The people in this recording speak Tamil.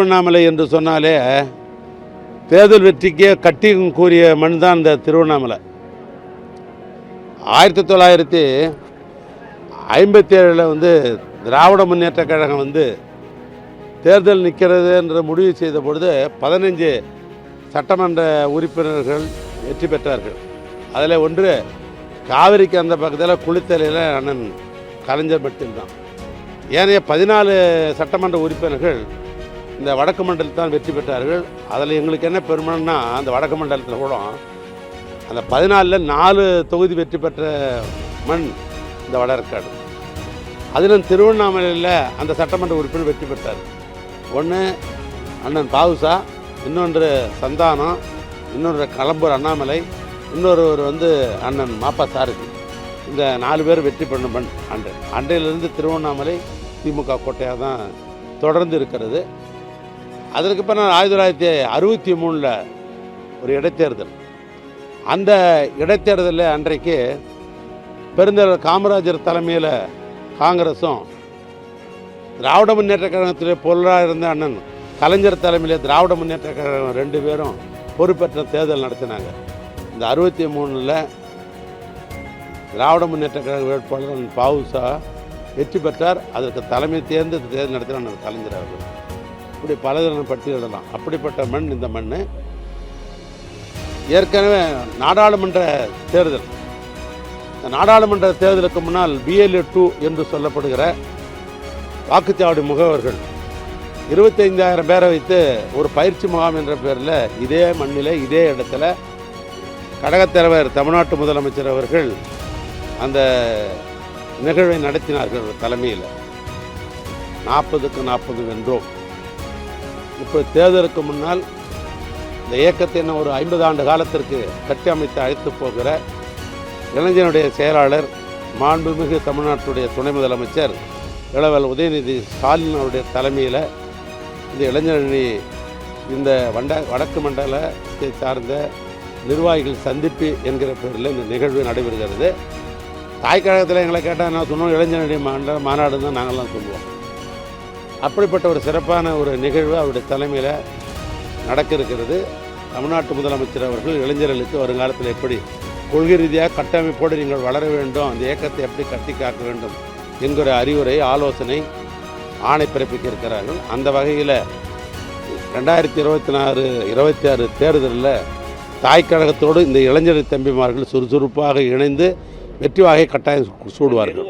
திருவண்ணாமலை என்று சொன்னாலே தேர்தல் வெற்றிக்கே கட்டி கூறிய மண் தான் இந்த திருவண்ணாமலை. 1957 திராவிட முன்னேற்ற கழகம் தேர்தல் நிற்கிறது என்ற முடிவு செய்த பொழுது 15 சட்டமன்ற உறுப்பினர்கள் வெற்றி பெற்றார்கள். அதில் ஒன்று காவிரிக்கு அந்த பக்கத்தில் குளித்தலையில் அண்ணன் கலைஞர் மட்டும்தான். ஏனைய 14 சட்டமன்ற உறுப்பினர்கள் இந்த வடக்கு மண்டலத்தில் தான் வெற்றி பெற்றார்கள். அதில் எங்களுக்கு என்ன பெருமைன்னா, அந்த வடக்கு மண்டலத்தில் கூட அந்த 14ல் 4 தொகுதி வெற்றி பெற்ற மண் இந்த வடற்காடு. அதிலும் திருவண்ணாமலையில் அந்த சட்டமன்ற உறுப்பினர் வெற்றி பெற்றார். ஒன்று அண்ணன் பாவுசா, இன்னொன்று சந்தானம், இன்னொன்று களம்பூர் அண்ணாமலை, இன்னொருவர் அண்ணன் மாப்பா சாரதி. இந்த 4 பேர் வெற்றி பண்ண மண் அன்றையிலிருந்து திருவண்ணாமலை திமுக கோட்டையாக தான் தொடர்ந்து இருக்கிறது. அதற்கு பின்னர் 1963 ஒரு இடைத்தேர்தல். அந்த இடைத்தேர்தலில் அன்றைக்கு பெருந்தலைவர் காமராஜர் தலைமையில் காங்கிரஸும் திராவிட முன்னேற்ற கழகத்தில் பொருளாக இருந்த அண்ணன் கலைஞர் தலைமையில் திராவிட முன்னேற்ற கழகம் 2 பேரும் பொறுப்பேற்ற தேர்தல் நடத்தினாங்க. இந்த 63 திராவிட முன்னேற்ற கழக வேட்பாளர் பாவுசா வெற்றி பெற்றார். அதற்கு தலைமை தேர்ந்து தேர்தல் நடத்தின அண்ணன் கலைஞர் அவர்கள். இப்படி பலதரம் பட்டியலிடலாம். அப்படிப்பட்ட மண் இந்த மண். ஏற்கனவே நாடாளுமன்ற தேர்தல், இந்த நாடாளுமன்ற தேர்தலுக்கு முன்னால் BLA 2 என்று சொல்லப்படுகிற வாக்குச்சாவடி முகவர்கள் 25,000 பேரை வைத்து ஒரு பயிற்சி முகாம் என்ற பேரில் இதே மண்ணில் இதே இடத்துல கழகத் தலைவர் தமிழ்நாட்டு முதலமைச்சர் அவர்கள் அந்த நிகழ்வை நடத்தினார்கள். தலைமையில் 40க்கு 40 வென்றோம். இப்போ தேர்தலுக்கு முன்னால் இந்த இயக்கத்தை ஒரு 50 ஆண்டு காலத்திற்கு கட்டி அமைத்து அழைத்து போகிற இளைஞனுடைய செயலாளர், மாண்புமிகு தமிழ்நாட்டுடைய துணை முதலமைச்சர் இளவல் உதயநிதி ஸ்டாலின் அவருடைய தலைமையில் இந்த இளைஞரணி இந்த வடக்கு மண்டலத்தை சார்ந்த நிர்வாகிகள் சந்திப்பு என்கிற பேரில் இந்த நிகழ்வு நடைபெறுகிறது. தாய்க்கழகத்தில் எங்களை கேட்டால் என்ன சொன்னோம், இளைஞரணி மாநாடு தான் நாங்கள்லாம் சொல்லுவோம். அப்படிப்பட்ட ஒரு சிறப்பான ஒரு நிகழ்வு அவருடைய தலைமையில் நடக்க இருக்கிறது. தமிழ்நாட்டு முதலமைச்சர் அவர்கள் இளைஞர்களுக்கு வருங்காலத்தில் எப்படி கொள்கை ரீதியாக கட்டமைப்போடு நீங்கள் வளர வேண்டும், அந்த இயக்கத்தை எப்படி கட்டி காக்க வேண்டும் என்கிற அறிவுரை, ஆலோசனை, ஆணை பிறப்பிக்க இருக்கிறார்கள். அந்த வகையில் 2026 தேர்தலில் தாய்க்கழகத்தோடு இந்த இளைஞர் தம்பிமார்கள் சுறுசுறுப்பாக இணைந்து வெற்றி வாகை கட்டாயம் சூடுவார்கள்.